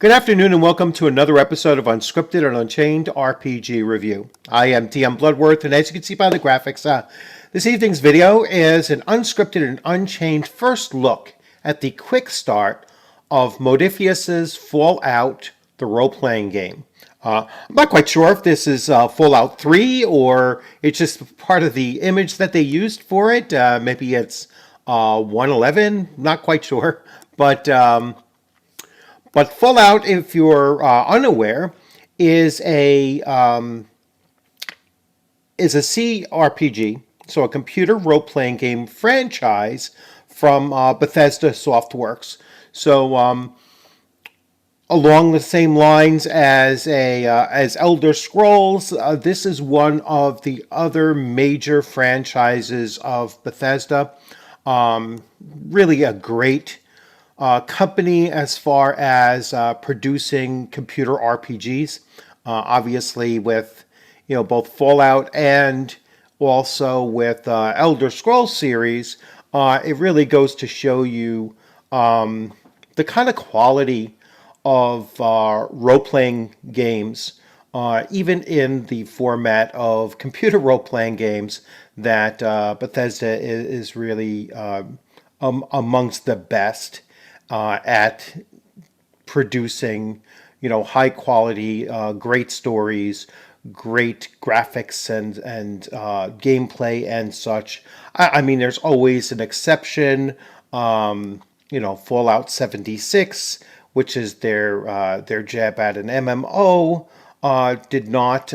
Good afternoon and welcome to another episode of Unscripted and Unchained RPG Review. I am TM Bluddworth, and as you can see by the graphics, this evening's video is an unscripted and unchained first look at the quick start of Modiphius's Fallout, the role-playing game. I'm not quite sure if this is Fallout 3 or it's just part of the image that they used for it. Maybe it's 111, not quite sure. But Fallout, if you're unaware, is a CRPG, so a computer role-playing game franchise from Bethesda Softworks. So along the same lines as Elder Scrolls, this is one of the other major franchises of Bethesda. Really a great company as far as producing computer RPGs. Obviously, with both Fallout and also with Elder Scrolls series, it really goes to show you the kind of quality of role-playing games, even in the format of computer role-playing games, that Bethesda is really amongst the best at producing, high quality, great stories, great graphics and gameplay and such. I mean, there's always an exception. Fallout 76, which is their jab at an MMO, did not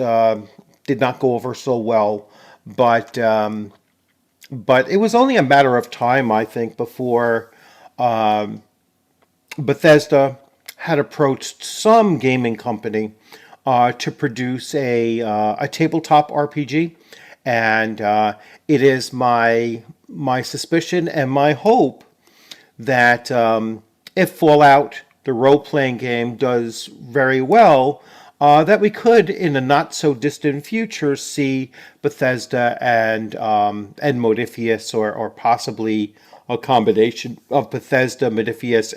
go over so well, but it was only a matter of time, I think, before Bethesda had approached some gaming company to produce a tabletop RPG, and it is my suspicion and my hope that if Fallout, the role-playing game, does very well, that we could, in a not so distant future, see Bethesda and Modiphius, or possibly a combination of Bethesda, Modiphius,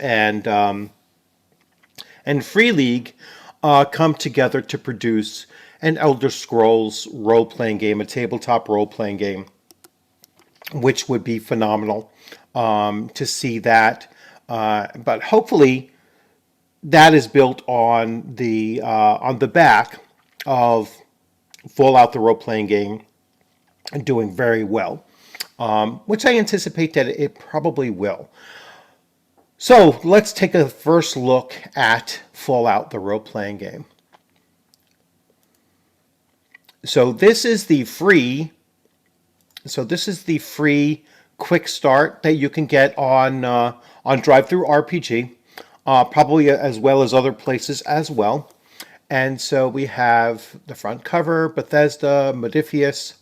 and Free League come together to produce an Elder Scrolls role-playing game, a tabletop role-playing game, which would be phenomenal to see that. But hopefully, that is built on the back of Fallout, the role-playing game, and doing very well. Which I anticipate that it probably will. So let's take a first look at Fallout, the role-playing game. So this is the free quick start that you can get on Drive-Thru RPG, probably as well as other places as well. And so we have the front cover, Bethesda, Modiphius.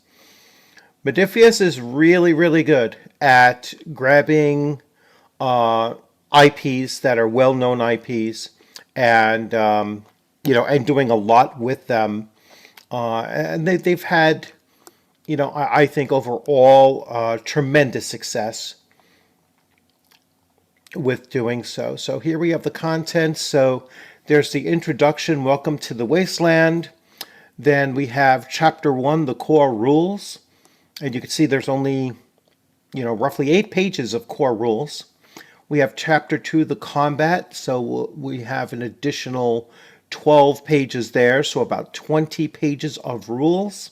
Modiphius is really, really good at grabbing IPs that are well-known IPs and and doing a lot with them. And they've had, I think overall tremendous success with doing so. So here we have the content. So there's the introduction, welcome to the wasteland. Then we have chapter 1, the core rules. And you can see there's only, roughly 8 pages of core rules. We have chapter 2, the combat. So we have an additional 12 pages there. So about 20 pages of rules.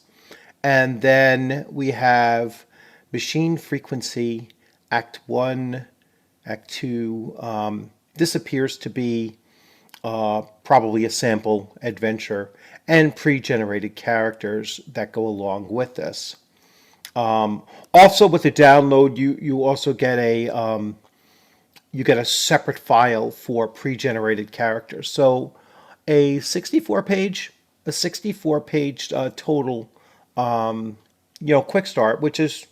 And then we have machine frequency, act 1, act 2. This appears to be probably a sample adventure and pre-generated characters that go along with this. Also, with the download, you also get a separate file for pre-generated characters. So a 64-page total, quick start, which is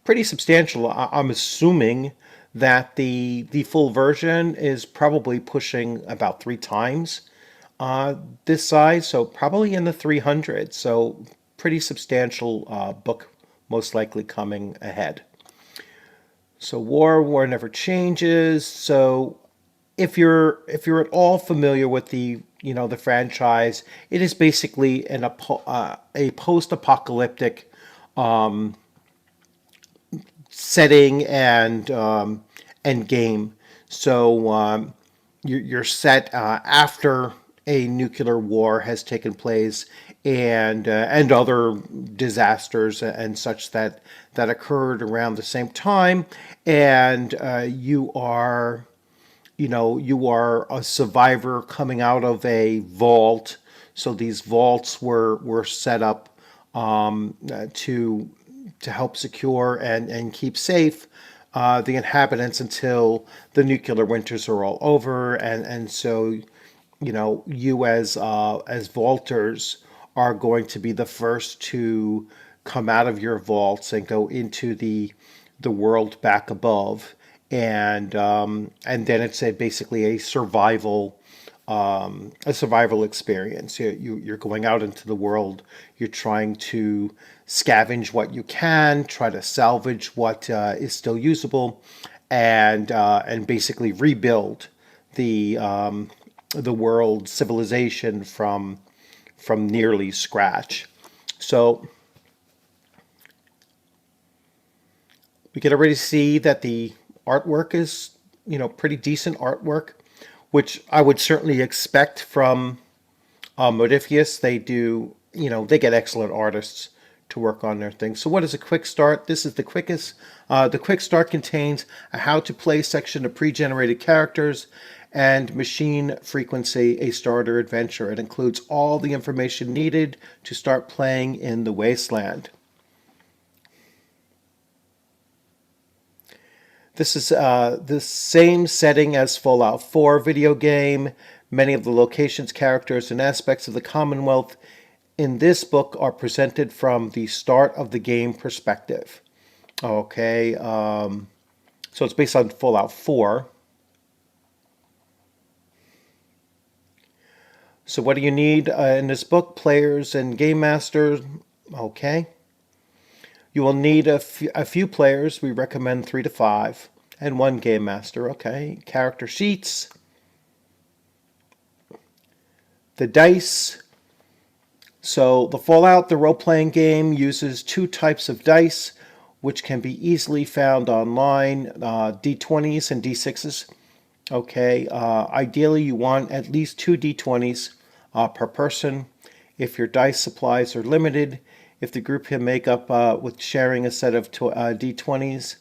pretty substantial. I'm assuming that the full version is probably pushing about 3 times this size, so probably in the 300s. So pretty substantial book, most likely coming ahead. So war never changes. So if you're at all familiar with the franchise, it is basically a post-apocalyptic setting and game. So you're set after a nuclear war has taken place and other disasters and such that occurred around the same time, and you are a survivor coming out of a vault. So these vaults were set up to help secure and keep safe the inhabitants until the nuclear winters are all over, and so you as vaulters are going to be the first to come out of your vaults and go into the world back above, and then it's basically a survival experience. You're going out into the world. You're trying to scavenge what you can, try to salvage what is still usable, and basically rebuild the world civilization from nearly scratch. So we can already see that the artwork is, pretty decent artwork, which I would certainly expect from Modiphius. They get excellent artists to work on their things. So what is a quick start? This is the quickest. The quick start contains a how to play section of pre-generated characters and machine frequency, a starter adventure. It includes all the information needed to start playing in the Wasteland. This is the same setting as Fallout 4 video game. Many of the locations, characters, and aspects of the Commonwealth in this book are presented from the start of the game perspective. Okay, so it's based on Fallout 4. So what do you need in this book? Players and game master. Okay. You will need a few players. We recommend 3 to 5. And 1 game master. Okay. Character sheets. The dice. So the Fallout, the role-playing game, uses 2 types of dice, which can be easily found online. D20s and D6s. Okay. Ideally, you want at least 2 D20s per person. If your dice supplies are limited, if the group can make up with sharing a set of D20s,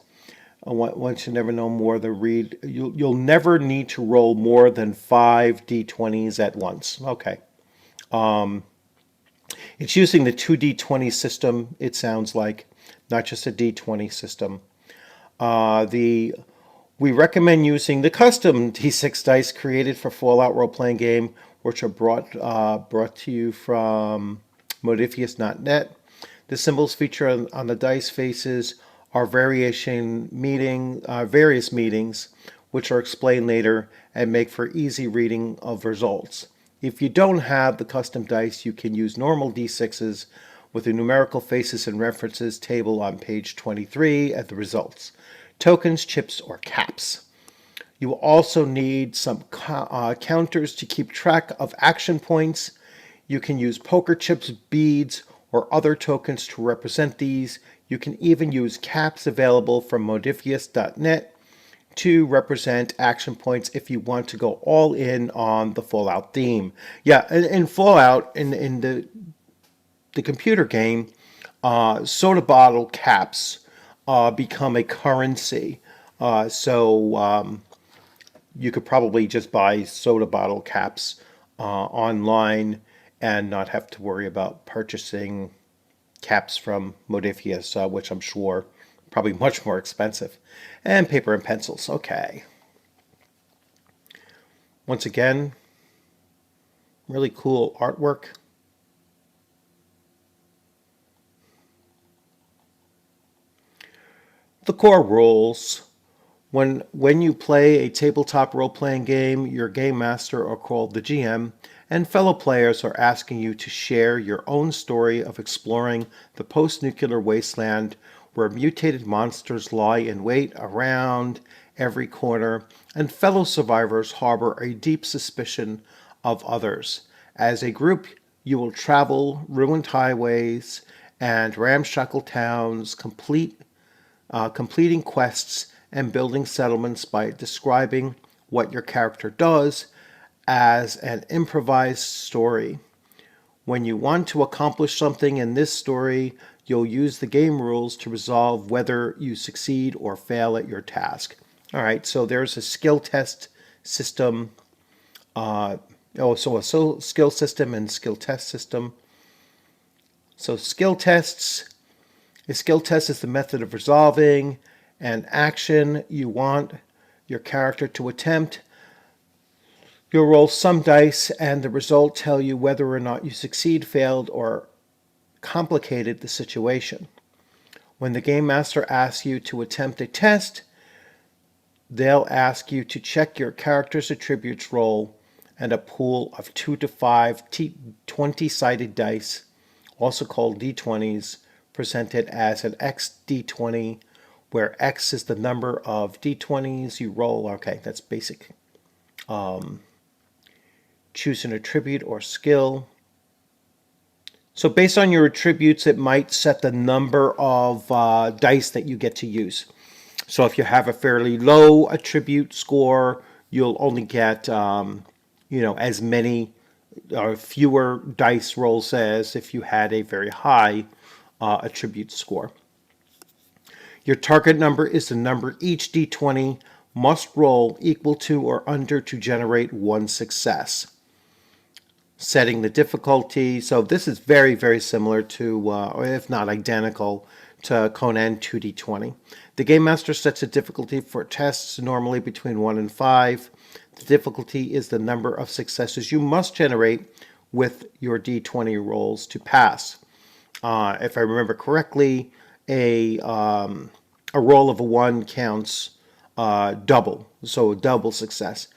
one should never know more than read. You'll never need to roll more than 5 D20s at once. Okay. It's using the 2D20 system, it sounds like, not just a D20 system. We recommend using the custom D6 dice created for Fallout role-playing game, which are brought to you from Modiphius.net. The symbols featured on the dice faces are various meetings, which are explained later and make for easy reading of results. If you don't have the custom dice, you can use normal D6s with the numerical faces and references table on page 23 at the results. Tokens, chips, or caps. You will also need some counters to keep track of action points. You can use poker chips, beads, or other tokens to represent these. You can even use caps available from Modiphius.net to represent action points if you want to go all in on the Fallout theme. Yeah, in Fallout, in the computer game, soda bottle caps become a currency. So you could probably just buy soda bottle caps online and not have to worry about purchasing caps from Modiphius, which I'm sure probably much more expensive. And paper and pencils. Okay. Once again, really cool artwork. The core rules. When you play a tabletop role-playing game, your game master, or called the GM, and fellow players are asking you to share your own story of exploring the post-nuclear wasteland where mutated monsters lie in wait around every corner and fellow survivors harbor a deep suspicion of others. As a group, you will travel ruined highways and ramshackle towns, completing quests and building settlements by describing what your character does as an improvised story. When you want to accomplish something in this story, you'll use the game rules to resolve whether you succeed or fail at your task. All right, so there's a skill test system. So a skill system and skill test system. So skill tests. A skill test is the method of resolving an action you want your character to attempt. You'll roll some dice, and the result tell you whether or not you succeed, failed, or complicated the situation. When the game master asks you to attempt a test, they'll ask you to check your character's attributes roll and a pool of 2 to 5 20-sided dice, also called d20s, presented as an X d20, where X is the number of d20s you roll. Okay, that's basic. Choose an attribute or skill. So based on your attributes, it might set the number of dice that you get to use. So if you have a fairly low attribute score, you'll only get as many or fewer dice rolls as if you had a very high attribute score. Your target number is the number each d20 must roll equal to or under to generate one success. Setting the difficulty. So this is very, very similar to, or if not identical, to Conan 2D20. The Game Master sets a difficulty for tests normally between 1 and 5. The difficulty is the number of successes you must generate with your D20 rolls to pass. If I remember correctly, a roll of a 1 counts double, so a double success.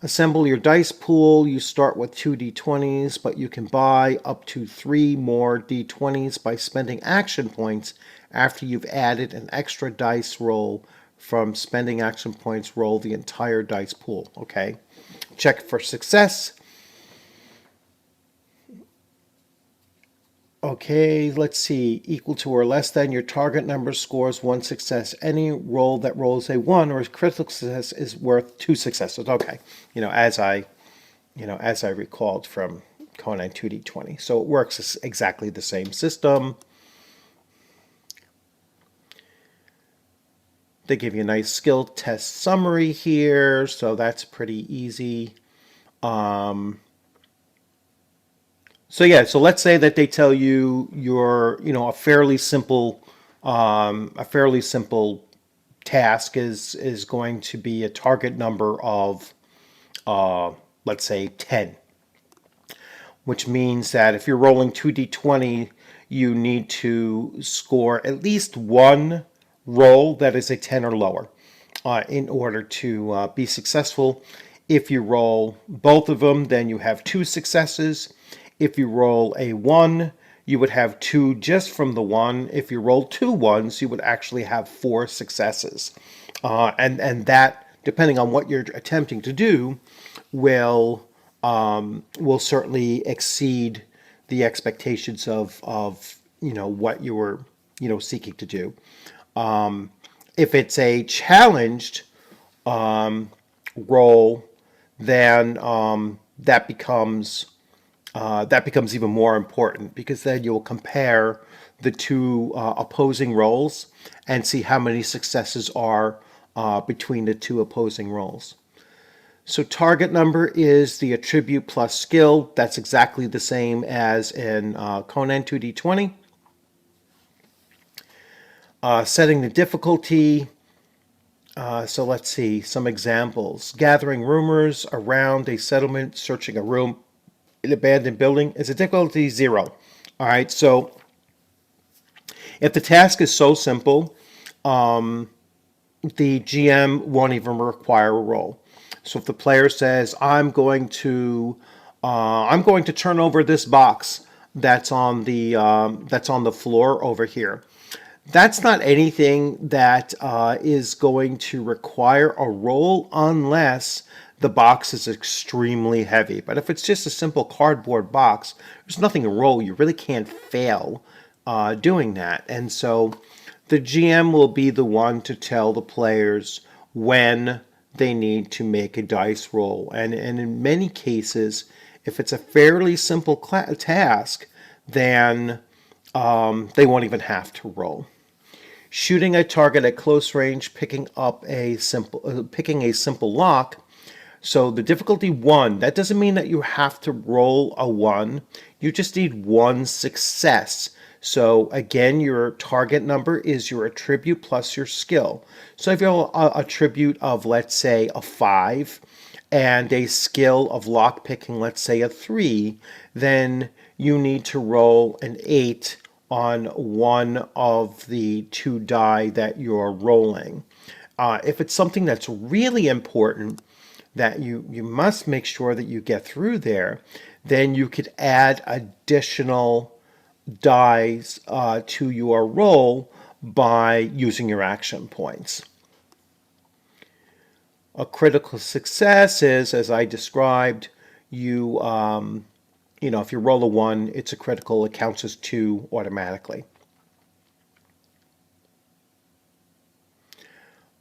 Assemble your dice pool. You start with 2 d20s, but you can buy up to 3 more d20s by spending action points after you've added an extra dice roll. From spending action points, roll the entire dice pool. Okay. Check for success. Okay, let's see. Equal to or less than your target number scores 1 success. Any roll that rolls a 1 or a critical success is worth 2 successes. Okay, as I recalled from Conan 2D20. So it works exactly the same system. They give you a nice skill test summary here, so that's pretty easy. So let's say that they tell you you're, a fairly simple task is going to be a target number of, let's say 10, which means that if you're rolling 2d20, you need to score at least one roll that is a 10 or lower in order to be successful. If you roll both of them, then you have 2 successes. If you roll a 1, you would have 2 just from the 1. If you roll 2 1s, you would actually have 4 successes. And that, depending on what you're attempting to do, will certainly exceed the expectations of what you were seeking to do. If it's a challenged roll, then that becomes even more important, because then you'll compare the 2 opposing rolls and see how many successes are between the 2 opposing rolls. So target number is the attribute plus skill. That's exactly the same as in Conan 2D20. Setting the difficulty. So let's see some examples. Gathering rumors around a settlement, searching a room, an abandoned building is a difficulty 0. All right, so if the task is so simple, the GM won't even require a roll. So if the player says, I'm going to turn over this box that's on the floor over here, That's not anything that is going to require a roll unless the box is extremely heavy. But if it's just a simple cardboard box, there's nothing to roll. You really can't fail doing that. And so the GM will be the one to tell the players when they need to make a dice roll. And in many cases, if it's a fairly simple task, then they won't even have to roll. Shooting a target at close range, picking a simple lock. So the difficulty 1, that doesn't mean that you have to roll a 1. You just need 1 success. So again, your target number is your attribute plus your skill. So if you have a attribute of, let's say, a 5 and a skill of lock picking, let's say a 3, then you need to roll an 8 on one of the 2 die that you're rolling. If it's something that's really important that you must make sure that you get through there, then you could add additional dies to your roll by using your action points. A critical success is, as I described, you know, if you roll a 1, it's a critical, it counts as 2 automatically.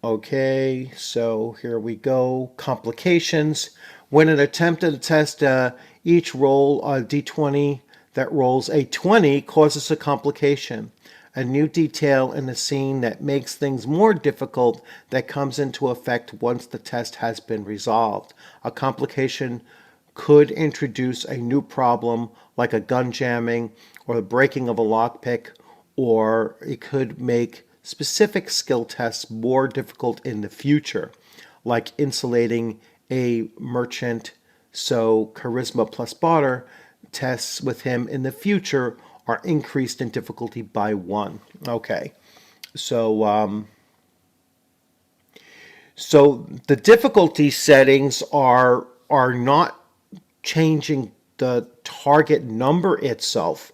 Okay, so here we go. Complications. When an attempt at a test, each roll a d20 that rolls a 20 causes a complication. A new detail in the scene that makes things more difficult that comes into effect once the test has been resolved. A complication could introduce a new problem like a gun jamming or the breaking of a lockpick, or it could make specific skill tests more difficult in the future, like insulating a merchant, so charisma plus barter tests with him in the future are increased in difficulty by 1. Okay, so so the difficulty settings are not changing the target number itself.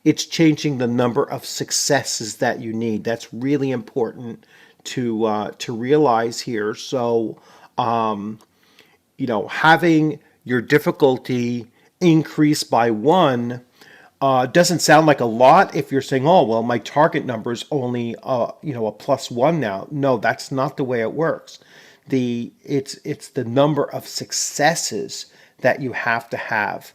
It's changing the number of successes that you need. That's really important to realize here. So, you know, having your difficulty increase by 1 doesn't sound like a lot if you're saying, oh, well, my target number is only, you know, a +1 now. No, that's not the way it works. It's the number of successes that you have to have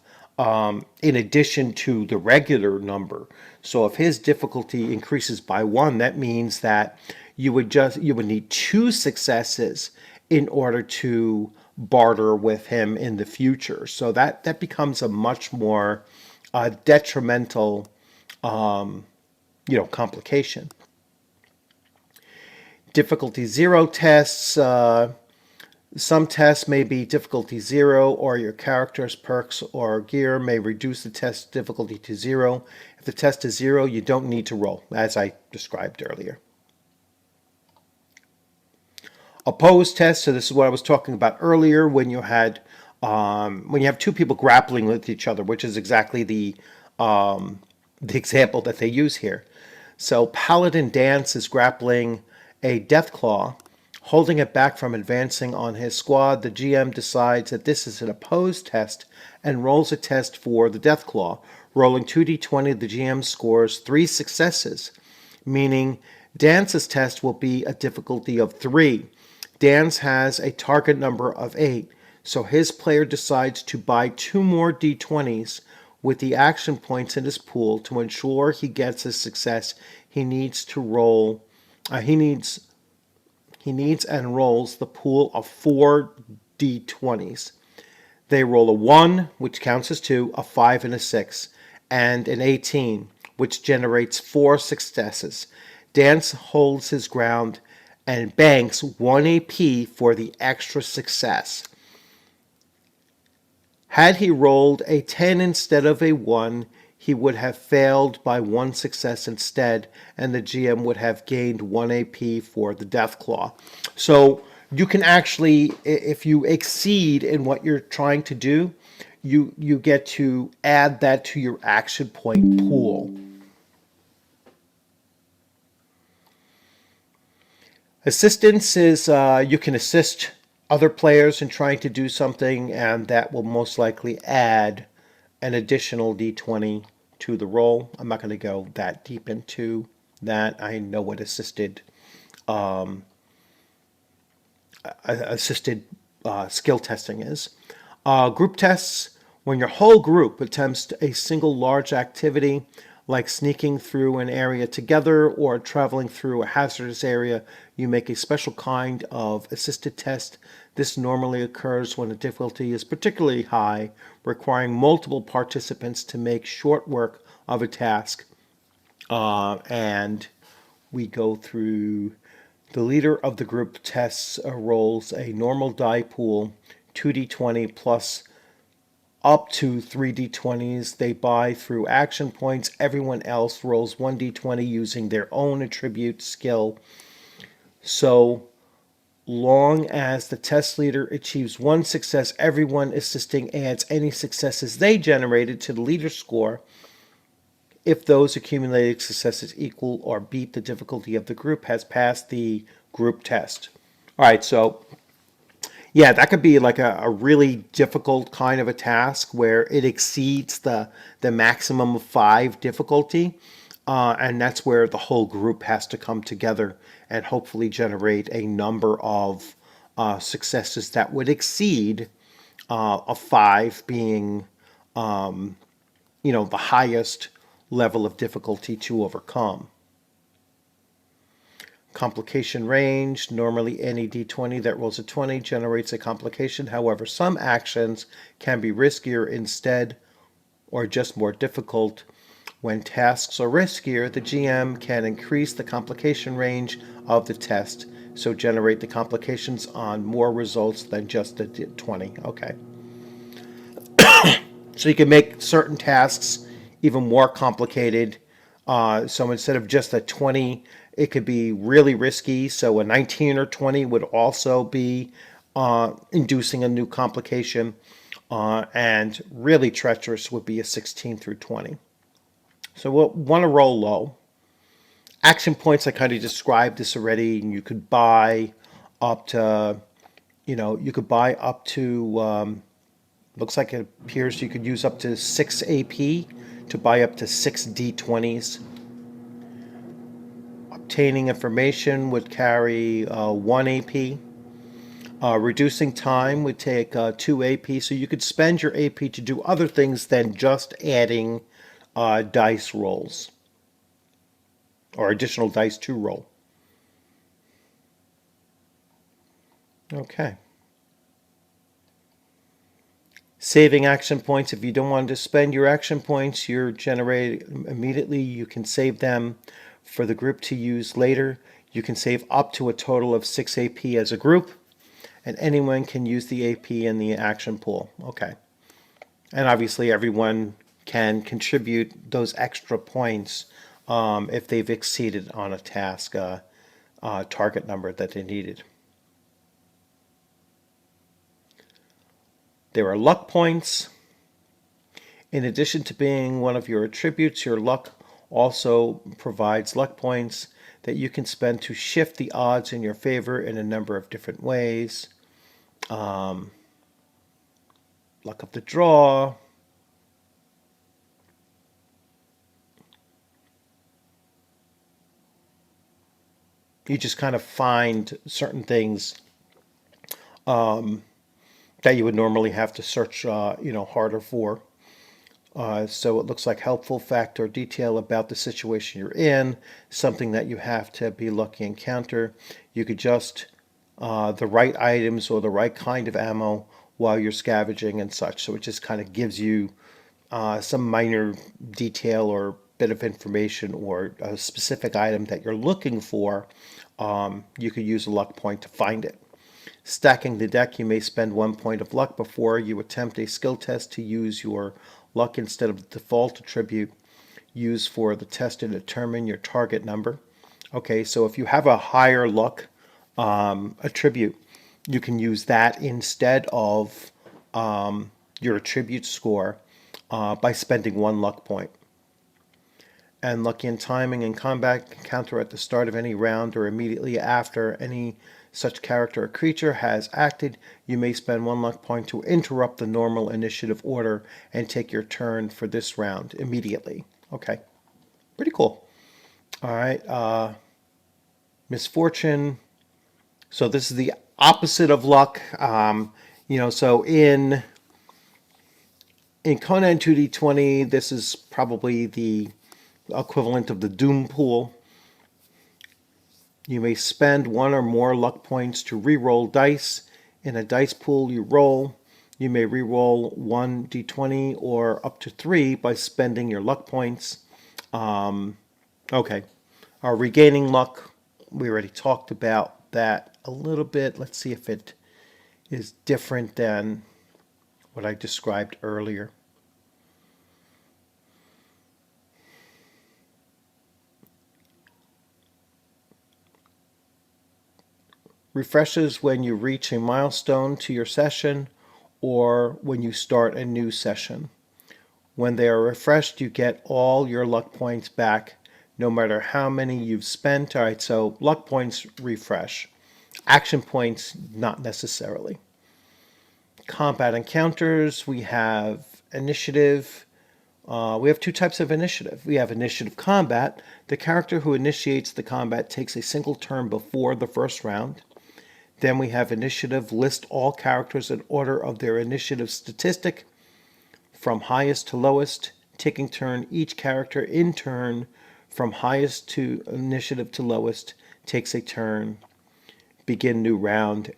in addition to the regular number. So if his difficulty increases by 1, that means that you would need 2 successes in order to barter with him in the future. So that becomes a much more detrimental, you know, complication. Difficulty 0 tests. Some tests may be difficulty 0, or your character's perks or gear may reduce the test difficulty to 0. If the test is 0, you don't need to roll, as I described earlier. Opposed test. So this is what I was talking about earlier when you have 2 people grappling with each other, which is exactly the example that they use here. So Paladin Dance is grappling a Deathclaw, holding it back from advancing on his squad. The GM decides that this is an opposed test and rolls a test for the Deathclaw. Rolling 2d20, the GM scores 3 successes, meaning Dance's test will be a difficulty of 3. Dance has a target number of 8, so his player decides to buy 2 more d20s with the action points in his pool to ensure he gets a success. He needs to roll. He needs and rolls the pool of 4 d20s. They roll a 1, which counts as 2, a 5 and a 6, and an 18, which generates 4 successes. Dance holds his ground and banks 1 AP for the extra success. Had he rolled a 10 instead of a 1, he would have failed by 1 success instead, and the GM would have gained 1 AP for the Deathclaw. So you can actually, if you exceed in what you're trying to do, you get to add that to your action point pool. Assistance is you can assist other players in trying to do something, and that will most likely add an additional d20 to the roll. I'm not going to go that deep into that. I know what assisted skill testing is. Group tests, when your whole group attempts a single large activity, like sneaking through an area together or traveling through a hazardous area, you make a special kind of assisted test. This normally occurs when the difficulty is particularly high, requiring multiple participants to make short work of a task. And we go through the leader of the group tests rolls a normal die pool, 2d20 plus up to 3d20s. They buy through action points. Everyone else rolls 1d20 using their own attribute skill. So long as the test leader achieves one success, everyone assisting adds any successes they generated to the leader's score. If those accumulated successes equal or beat the difficulty of the group, has passed the group test. All right, so yeah, that could be like a really difficult kind of a task where it exceeds the maximum of 5 difficulty. And that's where the whole group has to come together and hopefully generate a number of successes that would exceed a 5 being, the highest level of difficulty to overcome. Complication range, normally any d20 that rolls a 20 generates a complication. However, some actions can be riskier instead or just more difficult. When tasks are riskier, the GM can increase the complication range of the test, so generate the complications on more results than just a 20. Okay. So you can make certain tasks even more complicated. So instead of just a 20, it could be really risky. So a 19 or 20 would also be inducing a new complication. And really treacherous would be a 16 through 20. So we'll want to roll low. Action points, I kind of described this already. And you could buy up to, looks like it appears you could use up to 6 AP to buy up to 6 D20s. Obtaining information would carry 1 AP. Reducing time would take 2 AP, so you could spend your AP to do other things than just adding dice rolls or additional dice to roll. Okay. Saving action points. If you don't want to spend your action points, you're generated immediately. You can save them for the group to use later. You can save up to a total of 6 AP as a group, and anyone can use the AP in the action pool. Okay. And obviously everyone can contribute those extra points if they've exceeded on a task target number that they needed. There are luck points. In addition to being one of your attributes, your luck also provides luck points that you can spend to shift the odds in your favor in a number of different ways. Luck of the draw. You just kind of find certain things that you would normally have to search, harder for. So it looks like helpful fact or detail about the situation you're in, something that you have to be lucky encounter. You could just the right items or the right kind of ammo while you're scavenging and such. So it just kind of gives you some minor detail or bit of information or a specific item that you're looking for. You could use a luck point to find it. Stacking the deck, you may spend 1 point of luck before you attempt a skill test to use your luck instead of the default attribute used for the test to determine your target number. Okay, so if you have a higher luck attribute, you can use that instead of your attribute score by spending 1 luck point. and lucky in timing and combat encounter at the start of any round or immediately after any such character or creature has acted, you may spend 1 luck point to interrupt the normal initiative order and take your turn for this round immediately. Okay, pretty cool. All right, Misfortune. So this is the opposite of luck. So in Conan 2D20, this is probably the equivalent of the Doom pool. You may spend 1 or more luck points to re-roll dice. In a dice pool you roll, you may re-roll 1d20 or up to 3 by spending your luck points. Okay, regaining luck, we already talked about that a little bit. Let's see if it is different than what I described earlier. Refreshes when you reach a milestone to your session or when you start a new session. When they are refreshed, you get all your luck points back, no matter how many you've spent. All right, so luck points refresh. Action points, not necessarily. Combat encounters, we have initiative. We have 2 types of initiative. We have initiative combat. The character who initiates the combat takes a single turn before the first round. Then we have initiative. List all characters in order of their initiative statistic from highest to lowest, taking turn. Each character in turn from highest to initiative to lowest takes a turn. Begin new round.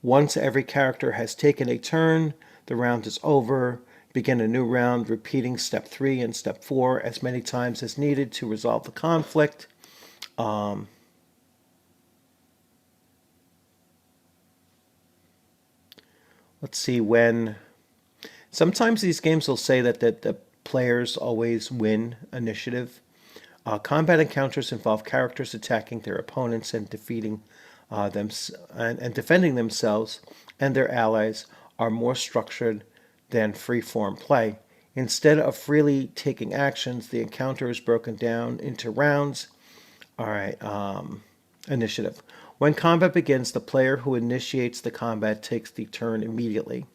Once every character has taken a turn, the round is over. Begin a new round, repeating step 3 and step 4 as many times as needed to resolve the conflict. Let's see when. Sometimes these games will say that the players always win initiative. Combat encounters involve characters attacking their opponents and defeating them and defending themselves and their allies are more structured than free-form play. Instead of freely taking actions, the encounter is broken down into rounds. All right, initiative. When combat begins, the player who initiates the combat takes the turn immediately.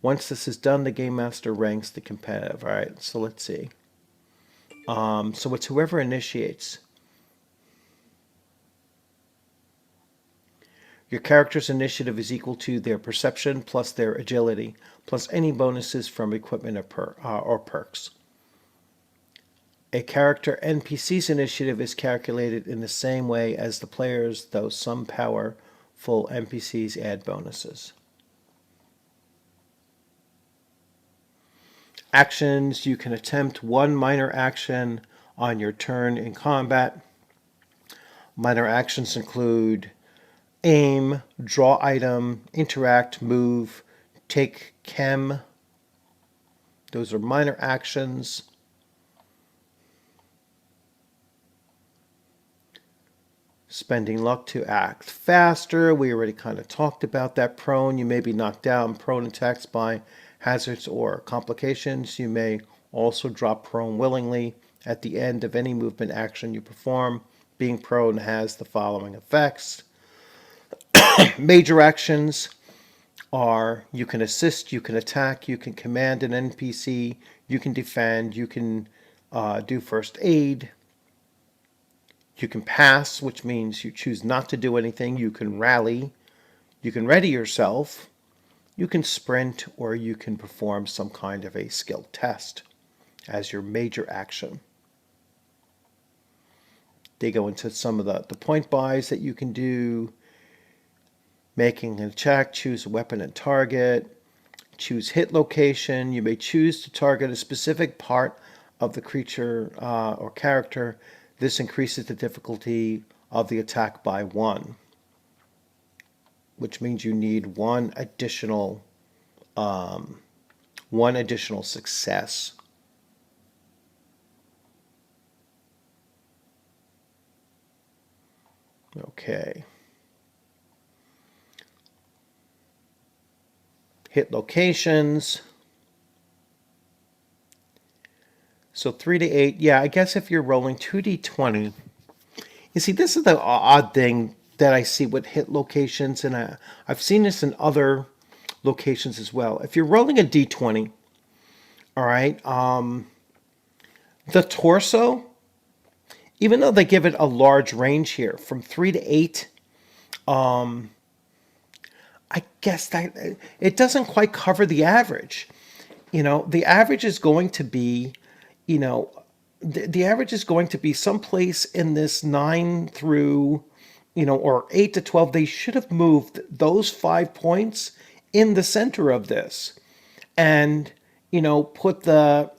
Once this is done, the game master ranks the competitive. All right, so let's see. So it's whoever initiates. Your character's initiative is equal to their perception plus their agility, plus any bonuses from equipment or perks. A character NPC's initiative is calculated in the same way as the player's, though some powerful NPCs add bonuses. Actions, you can attempt 1 minor action on your turn in combat. Minor actions include aim, draw item, interact, move, take chem. Those are minor actions. Spending luck to act faster. We already kind of talked about that. Prone, you may be knocked down. Prone attacks by hazards or complications. You may also drop prone willingly at the end of any movement action you perform. Being prone has the following effects. Major actions are you can assist, you can attack, you can command an NPC, you can defend, you can do first aid. You can pass, which means you choose not to do anything. You can rally. You can ready yourself. You can sprint, or you can perform some kind of a skill test as your major action. They go into some of the point buys that you can do. Making an attack, choose a weapon and target. Choose hit location. You may choose to target a specific part of the creature or character. This increases the difficulty of the attack by 1, which means you need one additional success. Okay. Hit locations. So So 3 to 8. Yeah, I guess if you're rolling 2d20. You see, this is the odd thing that I see with hit locations, and I've seen this in other locations as well. If you're rolling a d20, all right, the torso, even though they give it a large range here, from 3 to 8, I guess that it doesn't quite cover the average. The average is going to be, you know, the average is going to be someplace in this 9 through, or 8 to 12. They should have moved those 5 points in the center of this, and put the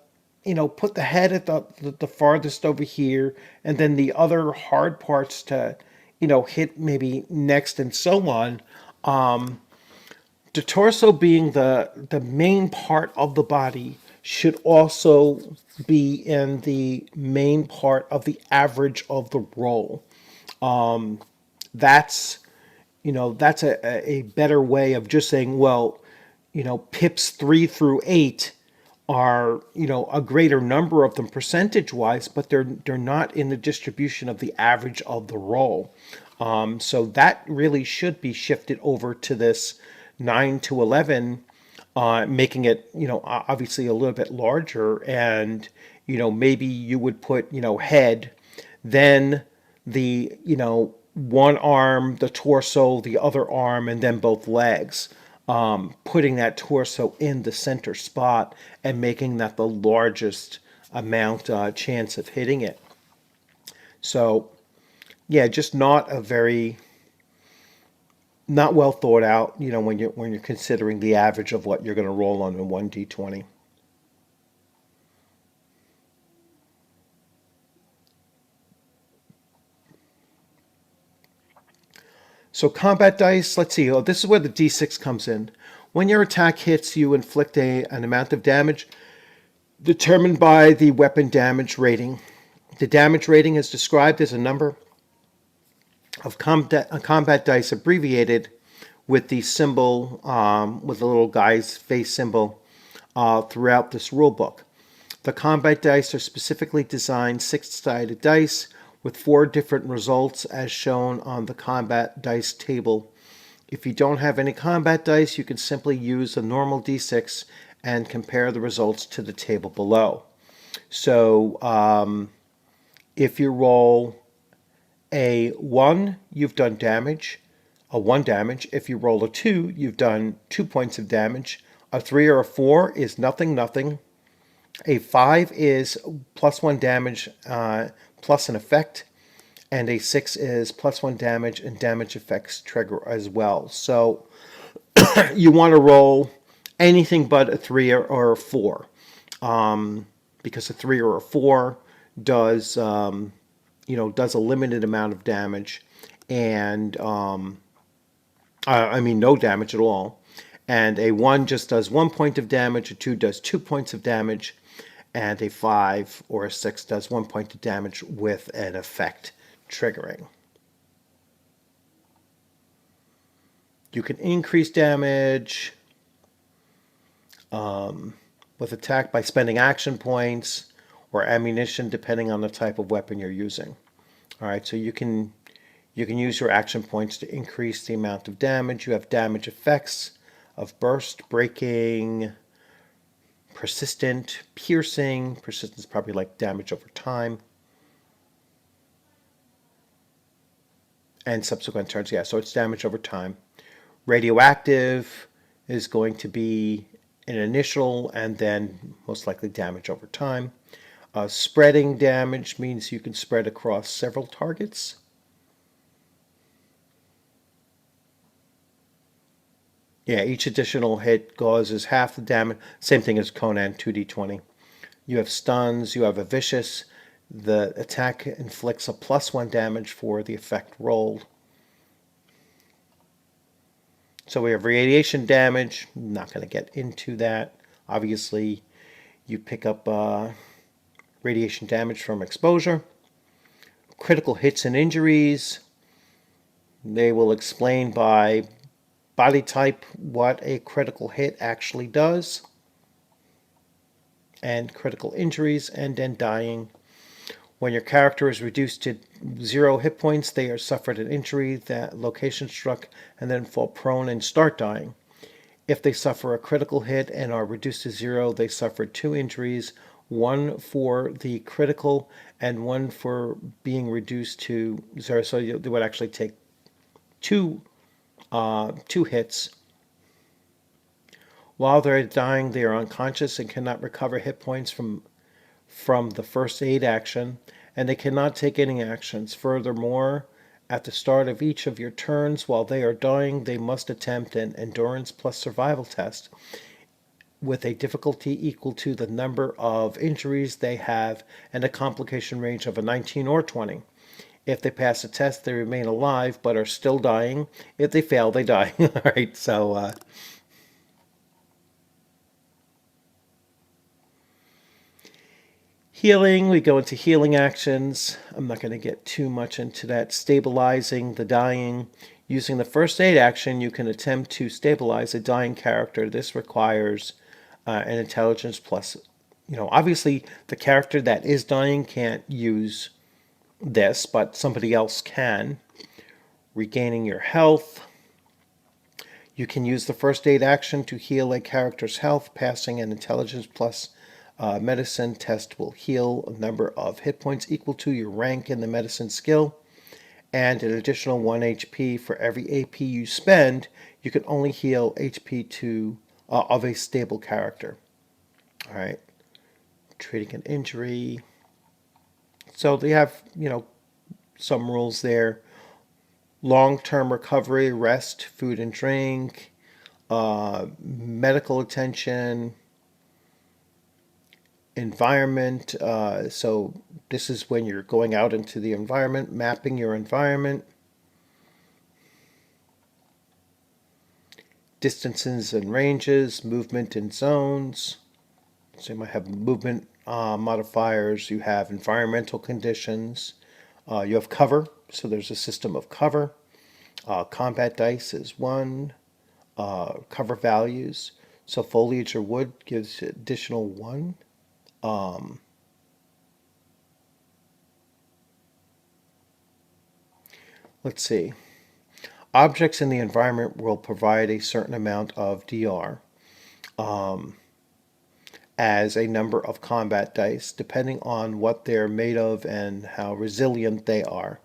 head at the farthest over here, and then the other hard parts to hit maybe next, and so on. The torso, being the main part of the body, should also be in the main part of the average of the roll. That's that's a better way of just saying, well, pips 3 through 8 are a greater number of them percentage wise, but they're not in the distribution of the average of the roll. So that really should be shifted over to this 9 to 11, making it obviously a little bit larger, and maybe you would put head, then the one arm, the torso, the other arm, and then both legs. Putting that torso in the center spot and making that the largest amount chance of hitting it. So, yeah, just not well thought out. When you're considering the average of what you're going to roll on a 1d20. So combat dice, let's see. Oh, this is where the d6 comes in. When your attack hits, you inflict an amount of damage determined by the weapon damage rating. The damage rating is described as a number of combat dice abbreviated with the symbol, with the little guy's face symbol throughout this rule book. The combat dice are specifically designed 6-sided dice with 4 different results as shown on the combat dice table. If you don't have any combat dice, you can simply use a normal d6 and compare the results to the table below. So if you roll a 1, you've done damage, a 1 damage. If you roll a 2, you've done 2 points of damage. A 3 or a 4 is nothing, nothing. A 5 is plus 1 damage plus an effect, and a 6 is plus 1 damage and damage effects trigger as well. So you want to roll anything but a 3 or a 4, because a 3 or a 4 does does a limited amount of damage, and I mean no damage at all. And a 1 just does 1 point of damage, a 2 does 2 points of damage, and a 5 or a 6 does 1 point of damage with an effect triggering. You can increase damage with attack by spending action points or ammunition, depending on the type of weapon you're using. All right, so you can use your action points to increase the amount of damage. You have damage effects of burst, breaking, persistent, piercing. Persistent is probably like damage over time. And subsequent turns, yeah, so it's damage over time. Radioactive is going to be an initial and then most likely damage over time. Spreading damage means you can spread across several targets. Yeah, each additional hit causes half the damage. Same thing as Conan 2d20. You have stuns, you have a vicious. The attack inflicts a plus 1 damage for the effect rolled. So we have radiation damage. I'm not going to get into that. Obviously, you pick up radiation damage from exposure. Critical hits and injuries. They will explain by body type what a critical hit actually does. and critical injuries, and then dying. When your character is reduced to 0 hit points, they are suffered an injury, that location struck, and then fall prone and start dying. If they suffer a critical hit and are reduced to 0, they suffer 2 injuries, one for the critical and one for being reduced to 0. So they would actually take two hits. While they're dying, they are unconscious and cannot recover hit points from the first aid action, and they cannot take any actions. Furthermore, at the start of each of your turns while they are dying, they must attempt an endurance plus survival test with a difficulty equal to the number of injuries they have and a complication range of a 19 or 20. If they pass the test, they remain alive but are still dying. If they fail, they die. All right, so healing, we go into healing actions. I'm not going to get too much into that. Stabilizing the dying. Using the first aid action, you can attempt to stabilize a dying character. This requires an intelligence plus. Obviously, the character that is dying can't use this, but somebody else can. Regaining your health. You can use the first aid action to heal a character's health. Passing an intelligence plus medicine test will heal a number of hit points equal to your rank in the medicine skill, and an additional 1 HP for every AP you spend. You can only heal HP of a stable character. All right, treating an injury. So they have some rules there. Long-term recovery, rest, food and drink, medical attention, environment. So this is when you're going out into the environment, mapping your environment. Distances and ranges, movement in zones. So you might have movement modifiers. You have environmental conditions. You have cover. So there's a system of cover. Combat dice is 1. Cover values. So foliage or wood gives additional 1. Let's see. Objects in the environment will provide a certain amount of DR as a number of combat dice, depending on what they're made of and how resilient they are.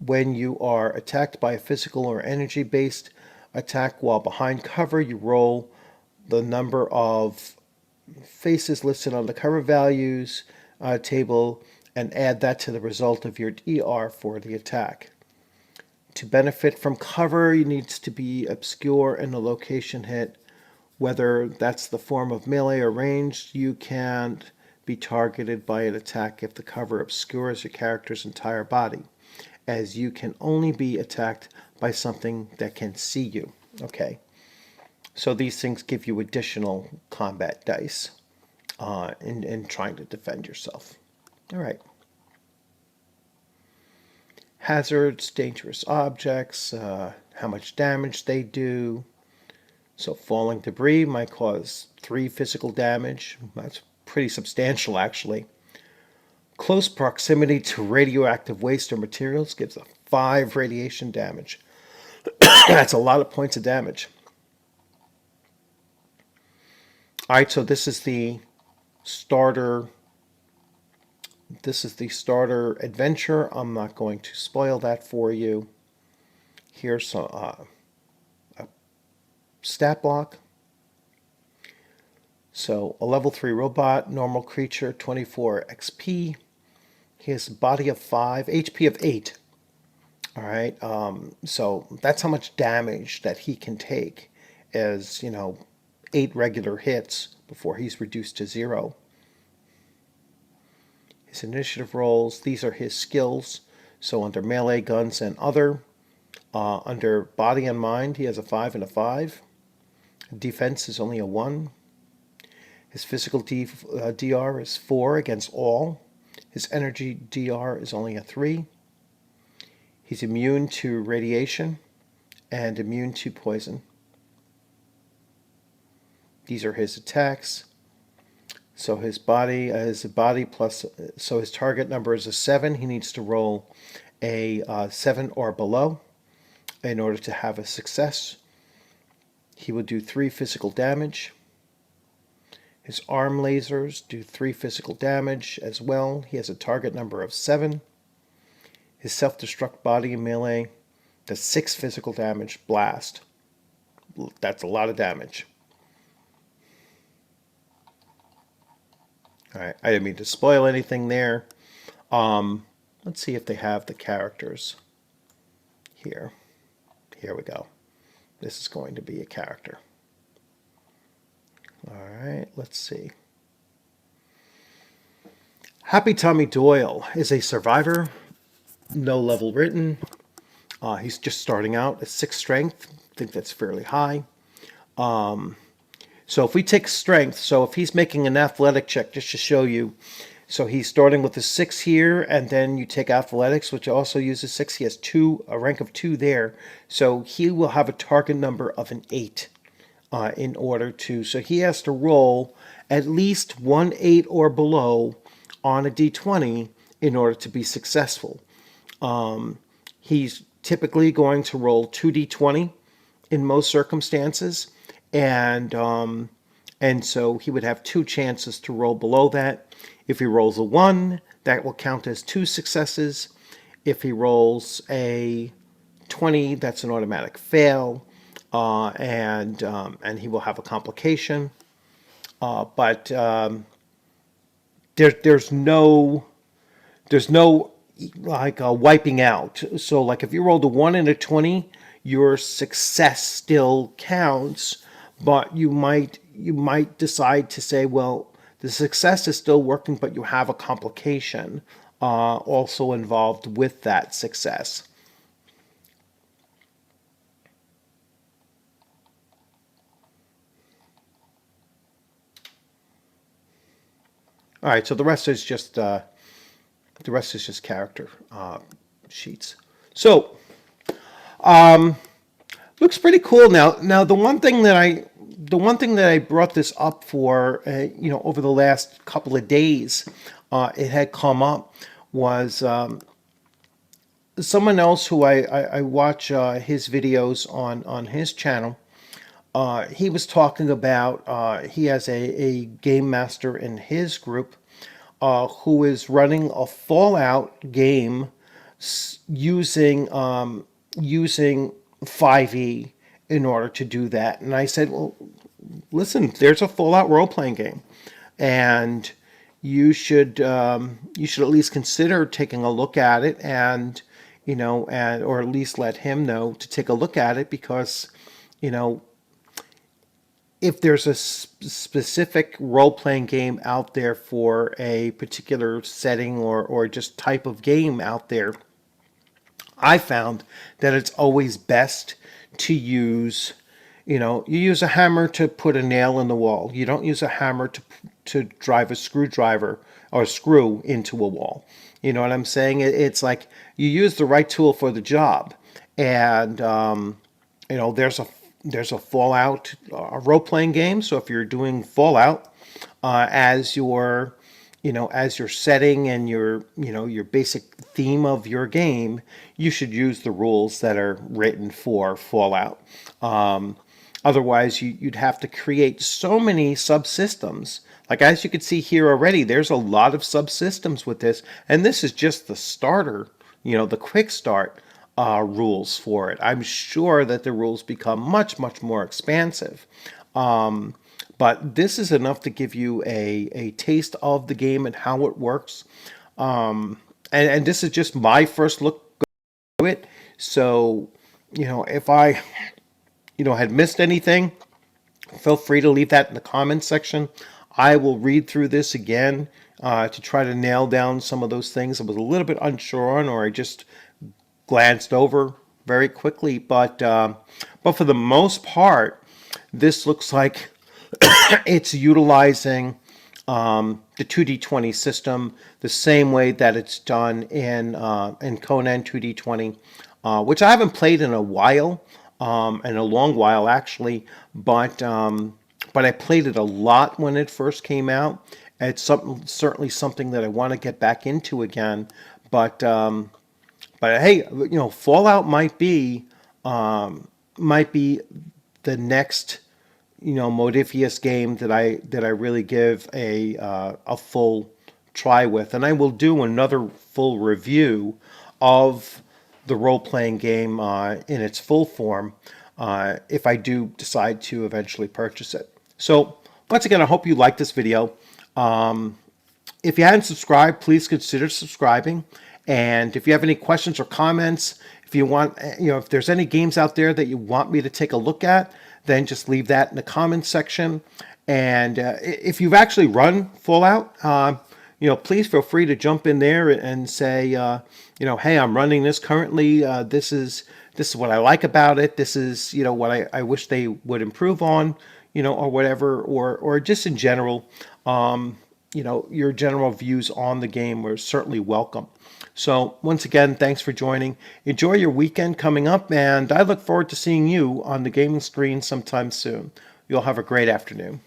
When you are attacked by a physical or energy-based attack while behind cover, you roll the number of faces listed on the cover values table and add that to the result of your DR for the attack. To benefit from cover, you need to be obscure in a location hit. Whether that's the form of melee or ranged, you can't be targeted by an attack if the cover obscures your character's entire body, as you can only be attacked by something that can see you. Okay, so these things give you additional combat dice in trying to defend yourself. All right. Hazards, dangerous objects, how much damage they do. So falling debris might cause 3 physical damage. That's pretty substantial, actually. Close proximity to radioactive waste or materials gives a 5 radiation damage. That's a lot of points of damage. All right, so this is the starter. This is the starter adventure. I'm not going to spoil that for you. Here's a stat block. So a level 3 robot, normal creature, 24 XP. He has a body of 5, HP of 8. All right, so that's how much damage that he can take as, 8 regular hits before he's reduced to 0. His initiative rolls, these are his skills. So under melee, guns, and other. Under body and mind, he has a 5 and a 5. Defense is only a 1. His physical DR is 4 against all. His energy DR is only a 3. He's immune to radiation and immune to poison. These are his attacks. So his body plus, so his target number is a 7. He needs to roll a 7 or below in order to have a success. He will do 3 physical damage. His arm lasers do 3 physical damage as well. He has a target number of 7. His self-destruct body and melee does 6 physical damage. Blast. That's a lot of damage. Alright, I didn't mean to spoil anything there. Let's see if they have the characters here. Here we go. This is going to be a character. Alright, let's see. Happy Tommy Doyle is a survivor. No level written. He's just starting out at 6 strength. I think that's fairly high. So if we take strength, so if he's making an athletic check, just to show you, so he's starting with a 6 here, and then you take athletics, which also uses 6. He has a rank of 2 there. So he will have a target number of an 8 in order to, so he has to roll at least 1 8 or below on a d20 in order to be successful. He's typically going to roll 2d20 in most circumstances, and so he would have 2 chances to roll below that. If he rolls a 1, that will count as 2 successes. If he rolls a 20, that's an automatic fail, and he will have a complication. But there's no like wiping out. So like if you rolled a 1 and a 20, your success still counts, but you might decide to say, well, the success is still working, but you have a complication also involved with that success. All right, so the rest is just character sheets. So looks pretty cool. Now the one thing that I brought this up for, over the last couple of days, it had come up, was someone else who I watch his videos on his channel. He was talking about, he has a game master in his group who is running a Fallout game using 5e in order to do that. And I said, well, listen, there's a Fallout role-playing game, and you should at least consider taking a look at it, and or at least let him know to take a look at it, because if there's a specific role-playing game out there for a particular setting or just type of game out there, I found that it's always best to use, you use a hammer to put a nail in the wall. You don't use a hammer to drive a screwdriver or screw into a wall. You know what I'm saying? It's like you use the right tool for the job. And, there's a Fallout role-playing game. So if you're doing Fallout as your setting and your basic theme of your game, you should use the rules that are written for Fallout. Otherwise, you'd have to create so many subsystems. Like, as you can see here already, there's a lot of subsystems with this, and this is just the starter, the quick start rules for it. I'm sure that the rules become much, much more expansive. But this is enough to give you a taste of the game and how it works. And this is just my first look at it. So, if I, had missed anything, feel free to leave that in the comments section. I will read through this again to try to nail down some of those things I was a little bit unsure on, or I just glanced over very quickly. But for the most part, this looks like it's utilizing the 2d20 system the same way that it's done in Conan 2d20, which I haven't played in a while, in a long while actually, but I played it a lot when it first came out, It's certainly something that I want to get back into again. But hey, Fallout might be the next Modiphius game that I really give a full try with, and I will do another full review of the role playing game in its full form if I do decide to eventually purchase it. So once again, I hope you liked this video. If you hadn't subscribed, please consider subscribing. And if you have any questions or comments, if you want, if there's any games out there that you want me to take a look at, then just leave that in the comments section. And if you've actually run Fallout, please feel free to jump in there and say, hey, I'm running this currently. This is what I like about it. This is, what I wish they would improve on, or whatever, or just in general, your general views on the game are certainly welcome. So once again, thanks for joining. Enjoy your weekend coming up, and I look forward to seeing you on the gaming screen sometime soon. You'll have a great afternoon.